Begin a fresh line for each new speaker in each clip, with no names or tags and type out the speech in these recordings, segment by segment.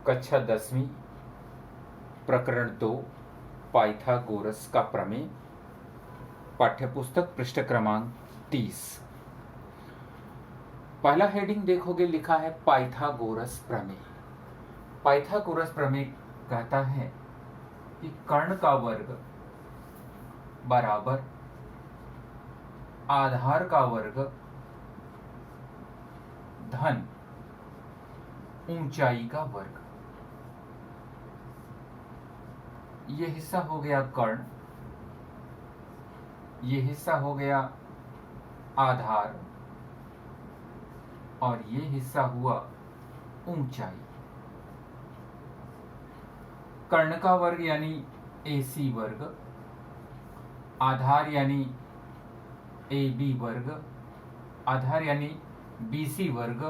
कक्षा 10वीं प्रकरण 2 पाइथागोरस का प्रमेय, पाठ्यपुस्तक पृष्ठ क्रमांक 30। पहला हेडिंग देखोगे, लिखा है पाइथागोरस प्रमेय। पाइथागोरस प्रमेय कहता है कि कर्ण का वर्ग बराबर आधार का वर्ग धन ऊंचाई का वर्ग। ये हिस्सा हो गया कर्ण, ये हिस्सा हो गया आधार और ये हिस्सा हुआ ऊंचाई। कर्ण का वर्ग यानी AC वर्ग, आधार यानी AB वर्ग, आधार यानी BC वर्ग,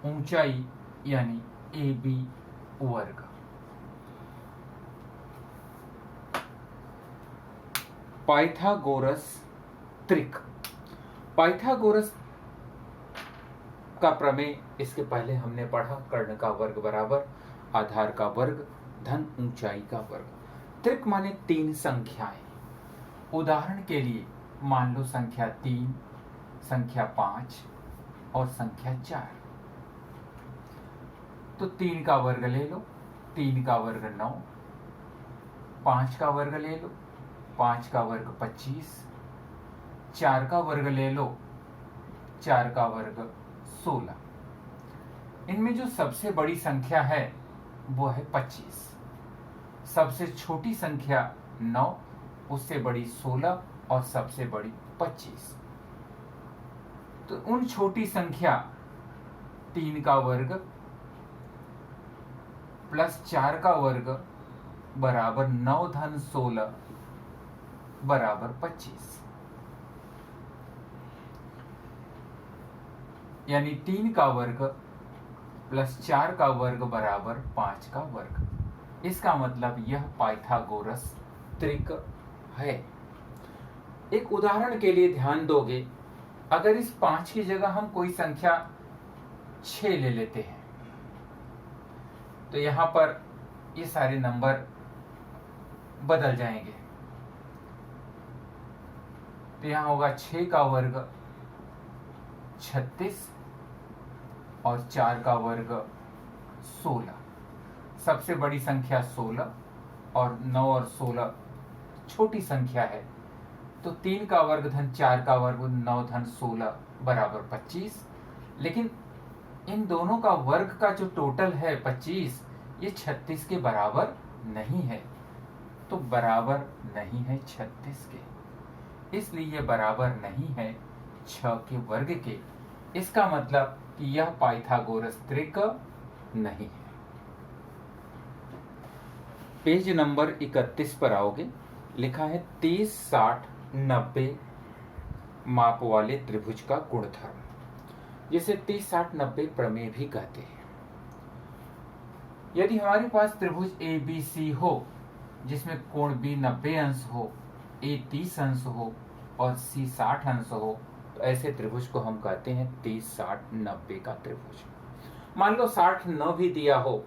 ऊंचाई यानी AB वर्ग। पाइथागोरस त्रिक। पाइथागोरस का प्रमेय इसके पहले हमने पढ़ा। कर्ण का वर्ग बराबर आधार का वर्ग धन ऊंचाई का वर्ग। त्रिक माने 3 संख्याएं। उदाहरण के लिए मान लो संख्या 3, संख्या 5 और संख्या 4। तो 3 का वर्ग ले लो, 3 का वर्ग 9, 5 का वर्ग ले लो, 5 का वर्ग 25, 4 का वर्ग ले लो, 4 का वर्ग 16। इनमें जो सबसे बड़ी संख्या है वो है 25, सबसे छोटी संख्या 9, उससे बड़ी 16 और सबसे बड़ी 25। तो उन छोटी संख्या 3 का वर्ग प्लस 4 का वर्ग बराबर 9 धन 16 बराबर 25। यानी 3 का वर्ग प्लस 4 का वर्ग बराबर 5 का वर्ग। इसका मतलब यह पाइथागोरस त्रिक है। एक उदाहरण के लिए ध्यान दोगे, अगर इस 5 की जगह हम कोई संख्या 6 ले लेते हैं तो यहां पर ये सारे नंबर बदल जाएंगे। तो यहां होगा 6 का वर्ग 36 और 4 का वर्ग 16। सबसे बड़ी संख्या 16 और 9 और 16 छोटी संख्या है। तो 3 का वर्ग धन 4 का वर्ग 9 धन 16 बराबर 25। लेकिन इन दोनों का वर्ग का जो टोटल है 25, ये 36 के बराबर नहीं है। तो बराबर नहीं है 36 के, इसलिए ये बराबर नहीं है 6 के वर्ग के। इसका मतलब कि यह पाइथागोरस त्रिक नहीं है। पेज नंबर 31 पर आओगे, लिखा है 30, 60, 90 माप वाले त्रिभुज का गुणधर्म, जिसे 30, 60, 90 प्रमेय भी कहते हैं। यदि हमारे पास त्रिभुज ABC हो जिसमें कोण B 90 अंश हो, A 30 अंश हो और C 60 अंश हो, तो ऐसे त्रिभुज को हम कहते हैं 30, 60, 90 का त्रिभुज। मान लो 60 न भी दिया हो,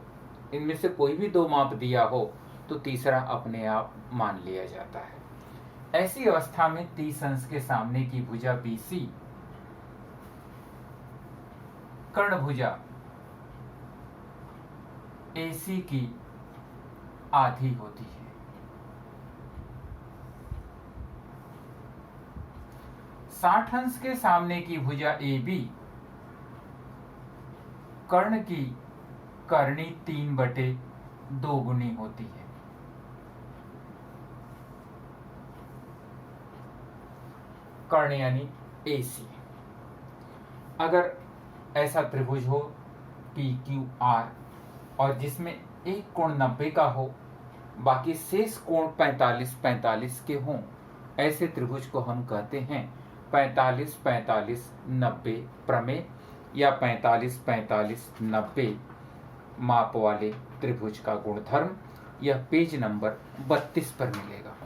इनमें से कोई भी 2 माप दिया हो, तो तीसरा अपने आप मान लिया जाता है। ऐसी अवस्था में 30 अंश के सामने की भुजा BC कर्ण भुजा AC की आधी होती है। साठ अंश के सामने की भुजा AB कर्ण की करनी 3/2 गुनी होती है। कर्ण यानी AC। अगर ऐसा त्रिभुज हो PQR और जिसमें एक कोण 90 का हो, बाकी शेष कोण 45, 45 के हों, ऐसे त्रिभुज को हम कहते हैं 45, 45, 90 प्रमेय या 45, 45, 90 माप वाले त्रिभुज का गुणधर्म। यह पेज नंबर 32 पर मिलेगा।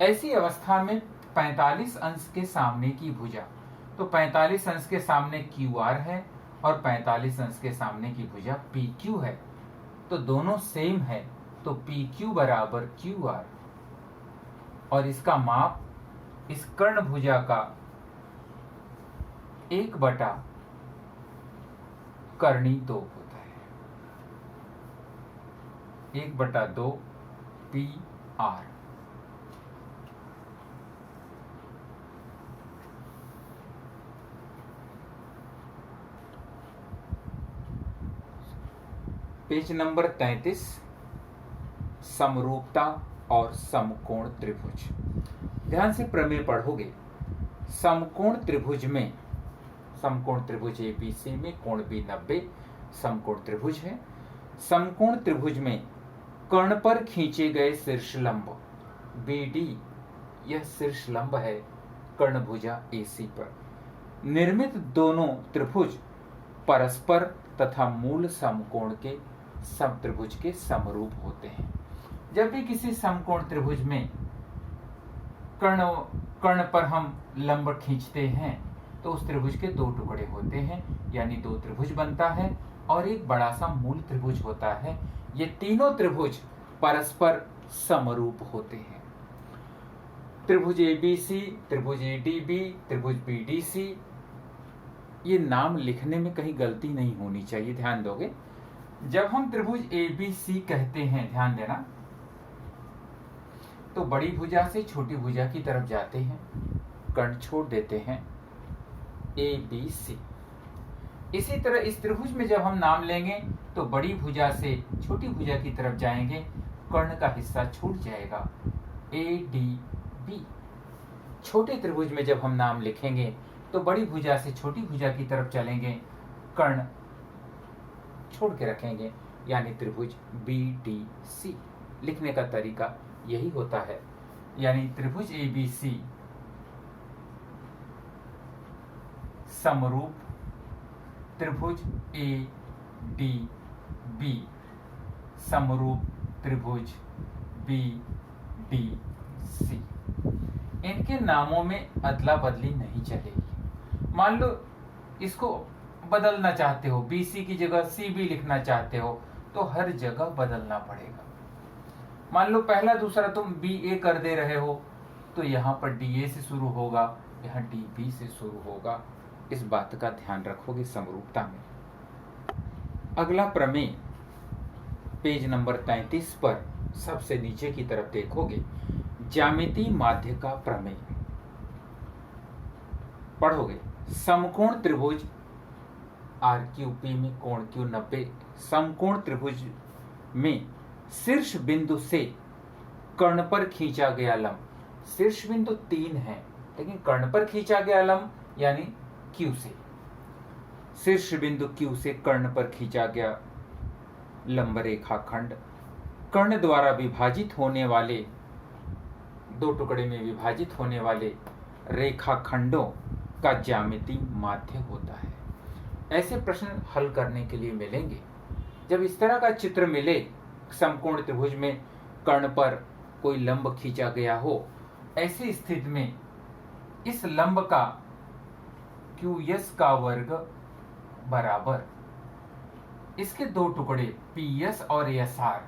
ऐसी अवस्था में 45 अंश के सामने की भुजा, तो 45 अंश के सामने QR है और 45 अंश के सामने की भुजा PQ है, तो दोनों सेम है, तो PQ बराबर QR, और इसका माप इस कर्ण भुजा का 1/कर्णी 2 होता है, 1/2 PR। पेज नंबर 33, समरूपता और समकोण त्रिभुज। ध्यान से प्रमेय पढ़ोगे। समकोण त्रिभुज में, समकोण त्रिभुज ABC में कोण भी 90 समकोण त्रिभुज है। समकोण त्रिभुज में कर्ण पर खींचे गए शीर्षलंब BD, यह शीर्षलंब है कर्ण भुजा AC पर। निर्मित दोनों त्रिभुज परस्पर तथा मूल समकोण के समत्रिभुज के समरूप होते हैं। जब भी किसी समकोण त्रिभुज में कर्ण पर हम लंब खींचते हैं तो उस त्रिभुज के 2 टुकड़े होते हैं, यानी 2 त्रिभुज बनता है और एक बड़ा सा मूल त्रिभुज होता है। ये तीनों त्रिभुज परस्पर समरूप होते हैं। त्रिभुज ABC, त्रिभुज ADB, त्रिभुज BDC, ये नाम लिखने में कहीं गलती नहीं होनी चाहिए, ध्यान दोगे। जब हम त्रिभुज ABC कहते हैं, ध्यान देना, तो बड़ी भुजा से छोटी भुजा की तरफ जाते हैं, कर्ण छोड़ देते हैं ABC। इसी तरह इस त्रिभुज में जब हम नाम लेंगे तो बड़ी भुजा से छोटी भुजा की तरफ जाएंगे, कर्ण का हिस्सा छूट जाएगा ADB। छोटे त्रिभुज में जब हम नाम लिखेंगे तो बड़ी भुजा से छोटी भुजा की तरफ चलेंगे, कर्ण छोड़ के रखेंगे, यानी त्रिभुज BDC। लिखने का तरीका यही होता है, यानी त्रिभुज ABC समरूप त्रिभुज ADB समरूप त्रिभुज BDC। इनके नामों में अदला बदली नहीं चलेगी। मान लो इसको बदलना चाहते हो, BC की जगह CB लिखना चाहते हो, तो हर जगह बदलना पड़ेगा। मान लो पहला दूसरा तुम BA कर दे रहे हो, तो यहाँ पर DA से शुरू होगा, यहाँ DB से शुरू होगा। इस बात का ध्यान रखोगे समरूपता में। अगला प्रमेय पेज नंबर 33 पर सबसे नीचे की तरफ देखोगे, ज्यामितीय माध्य का प्रमेय पढ़ोगे। समकोण त्रिभुज RQP में कोण Q 90, समकोण त्रिभुज में शीर्ष बिंदु से कर्ण पर खींचा गया लंब, शीर्ष बिंदु 3 है लेकिन कर्ण पर खींचा गया लंब यानी Q से, शीर्ष बिंदु Q से कर्ण पर खींचा गया लंब रेखाखंड कर्ण द्वारा विभाजित होने वाले, 2 टुकड़े में विभाजित होने वाले रेखाखंडों का ज्यामितीय माध्य होता है। ऐसे प्रश्न हल करने के लिए मिलेंगे। जब इस तरह का चित्र मिले, समकोण त्रिभुज में कर्ण पर कोई लंब खींचा गया हो, ऐसी स्थिति में इस लंब का QS का वर्ग बराबर इसके 2 टुकड़े PS और SR,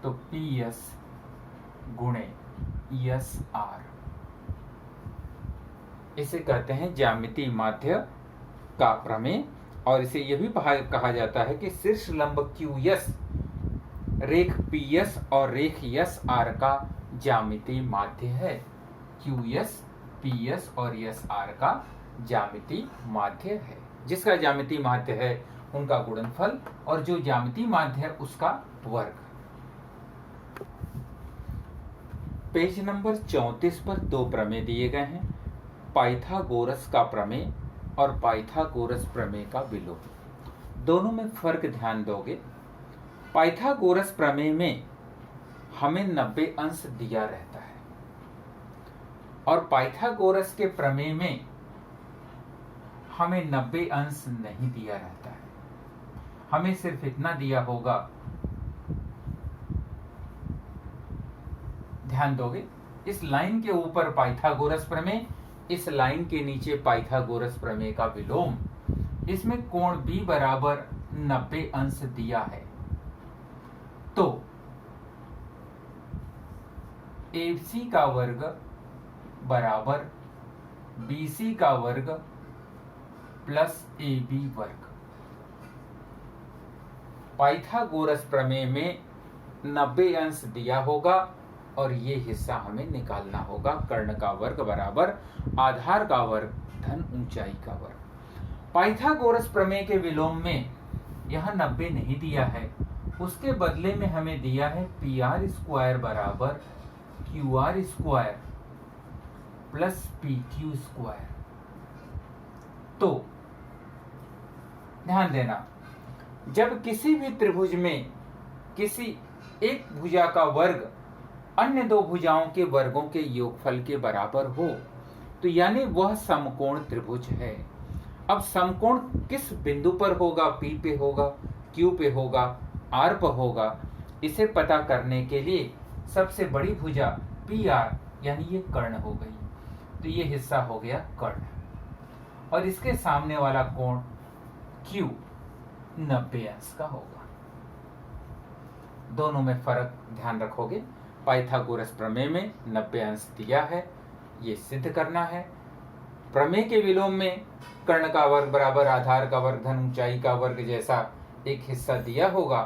तो PS गुणे SR, इसे कहते हैं ज्यामितीय माध्य का प्रमेय। और इसे यह भी कहा जाता है कि शीर्ष लंब QS रेख PS और रेख SR का ज्यामितीय माध्य है। QS, PS और SR का ज्यामितीय माध्य है। जिसका ज्यामितीय माध्य है उनका गुणनफल, और जो ज्यामितीय माध्य है उसका वर्ग। पेज नंबर 34 पर 2 प्रमेय दिए गए हैं, पाइथागोरस का प्रमेय और पाइथागोरस प्रमेय का विलोम। दोनों में फर्क ध्यान दोगे। पाइथागोरस प्रमेय में हमें 90 अंश दिया रहता है और पाइथागोरस के प्रमेय में हमें 90 अंश नहीं दिया रहता है। हमें सिर्फ इतना दिया होगा, ध्यान दोगे, इस लाइन के ऊपर पाइथागोरस प्रमेय, इस लाइन के नीचे पाइथागोरस प्रमेय का विलोम। इसमें कोण B बराबर 90 अंश दिया है, तो AC का वर्ग बराबर BC का वर्ग प्लस AB वर्ग। पाइथागोरस प्रमेय में 90 अंश दिया होगा और ये हिस्सा हमें निकालना होगा। कर्ण का वर्ग बराबर आधार का वर्ग धन ऊंचाई का वर्ग। पाइथागोरस प्रमेय के विलोम में यह 90 नहीं दिया है, उसके बदले में हमें दिया है PR स्क्वायर बराबर QR square plus PQ square. तो ध्यान देना, जब किसी भी त्रिभुज में किसी एक भुजा का वर्ग अन्य दो भुजाओं के वर्गों के योगफल के बराबर हो तो यानी वह समकोण त्रिभुज है। अब समकोण किस बिंदु पर होगा? P पे होगा, Q पे होगा, R पर होगा। इसे पता करने के लिए सबसे बड़ी भुजा PR यानी ये कर्ण हो गई, तो ये हिस्सा हो गया कर्ण, और इसके सामने वाला कोण Q 90 अंश का होगा। दोनों में फर्क ध्यान रखोगे। पाइथागोरस प्रमेय में 90 अंश दिया है, ये सिद्ध करना है। प्रमेय के विलोम में कर्ण का वर्ग बराबर आधार का वर्ग धन ऊंचाई का वर्ग जैसा एक हिस्सा दिया होगा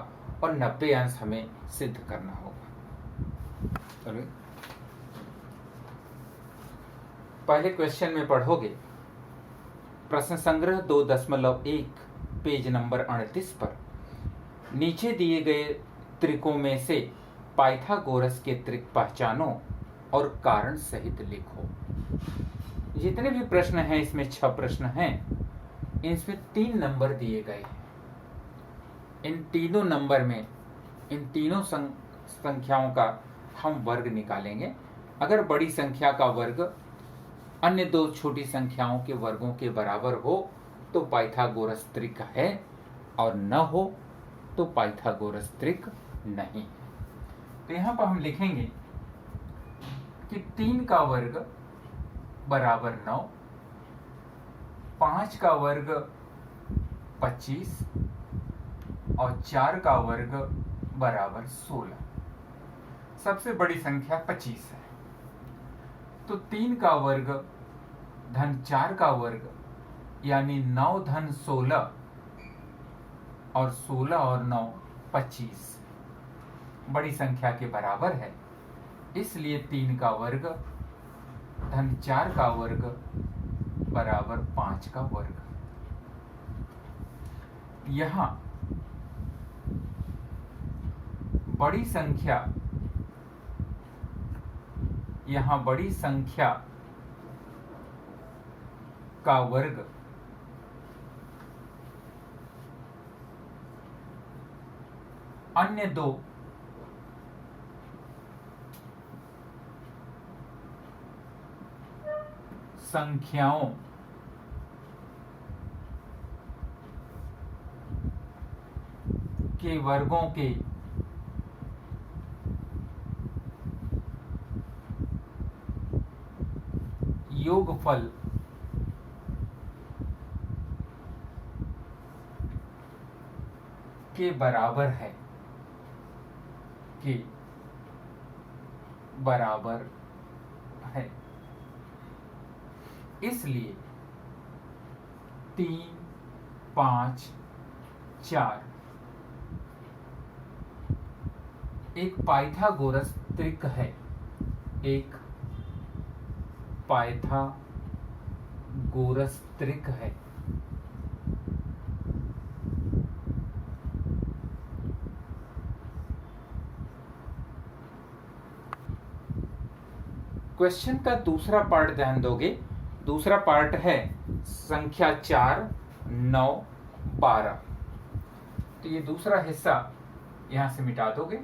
और 90 अंश हमें सिद्ध करना होगा। पहले क्वेश्चन में पढ़ोगे, प्रश्न संग्रह 2.1 पेज नंबर 38 पर नीचे दिए गए त्रिकों में से पाइथागोरस के त्रिक पहचानो और कारण सहित लिखो। जितने भी प्रश्न हैं, इसमें 6 प्रश्न हैं, इसमें 3 नंबर दिए गए हैं। इन तीनों नंबर में इन तीनों संख्याओं का हम वर्ग निकालेंगे। अगर बड़ी संख्या का वर्ग अन्य दो छोटी संख्याओं के वर्गों के बराबर हो तो पाइथागोरस त्रिक है, और न हो तो पाइथागोरस त्रिक नहीं। तो यहां पर हम लिखेंगे कि 3 का वर्ग बराबर 9, 5 का वर्ग 25 और 4 का वर्ग बराबर 16। सबसे बड़ी संख्या 25 है, तो 3 का वर्ग धन 4 का वर्ग यानी 9 धन 16 और 16 और 9 25 बड़ी संख्या के बराबर है। इसलिए 3 का वर्ग धन 4 का वर्ग बराबर 5 का वर्ग। यहां बड़ी संख्या का वर्ग अन्य दो संख्याओं के वर्गों के योगफल के बराबर है, इसलिए 3, 5, 4 एक पाइथागोरस त्रिक है, एक पाइथागोरस त्रिक है। क्वेश्चन का दूसरा पार्ट ध्यान दोगे। दूसरा पार्ट है संख्या 4, 9, 12। तो ये दूसरा हिस्सा यहां से मिटा दोगे।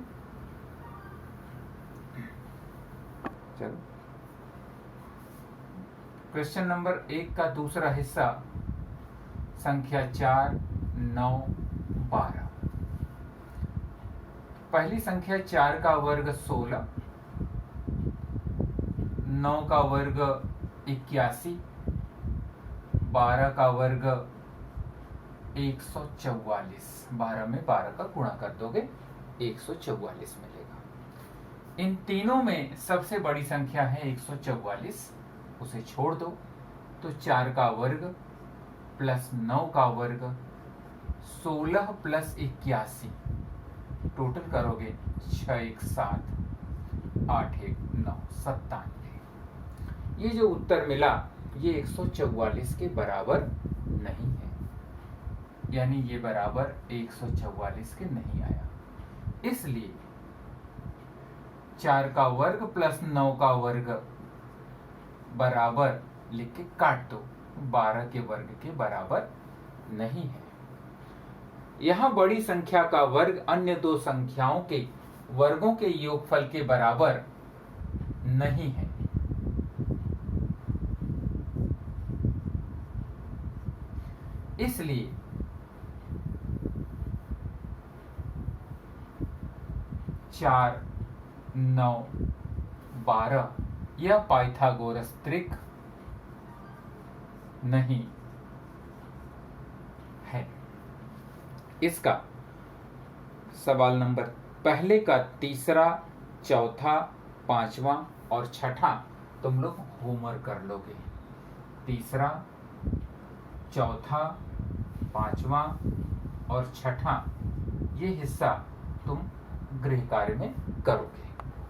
चलो, क्वेश्चन नंबर 1 का दूसरा हिस्सा संख्या 4, 9, 12। पहली संख्या 4 का वर्ग 16, 9 का वर्ग 81, 12 का वर्ग 144। 12 में 12 का गुणा कर दोगे 144 मिलेगा। इन तीनों में सबसे बड़ी संख्या है 144, उसे छोड़ दो तो 4 का वर्ग प्लस 9 का वर्ग 16 प्लस 81, टोटल करोगे 6 1 7 8 1 9 97। ये जो उत्तर मिला ये 144 के बराबर नहीं है, यानी ये बराबर 144 के नहीं आया। इसलिए 4 का वर्ग प्लस 9 का वर्ग बराबर लिख के काट दो, 12 के वर्ग के बराबर नहीं है। यहां बड़ी संख्या का वर्ग अन्य दो संख्याओं के वर्गों के योगफल के बराबर नहीं है। इसलिए 4 9 12 यह पाइथागोरस त्रिक नहीं है। इसका सवाल नंबर पहले का तीसरा, चौथा, पांचवा और छठा तुम लोग होमवर्क कर लोगे। तीसरा, चौथा, पांचवा और छठा ये हिस्सा तुम गृह कार्य में करोगे।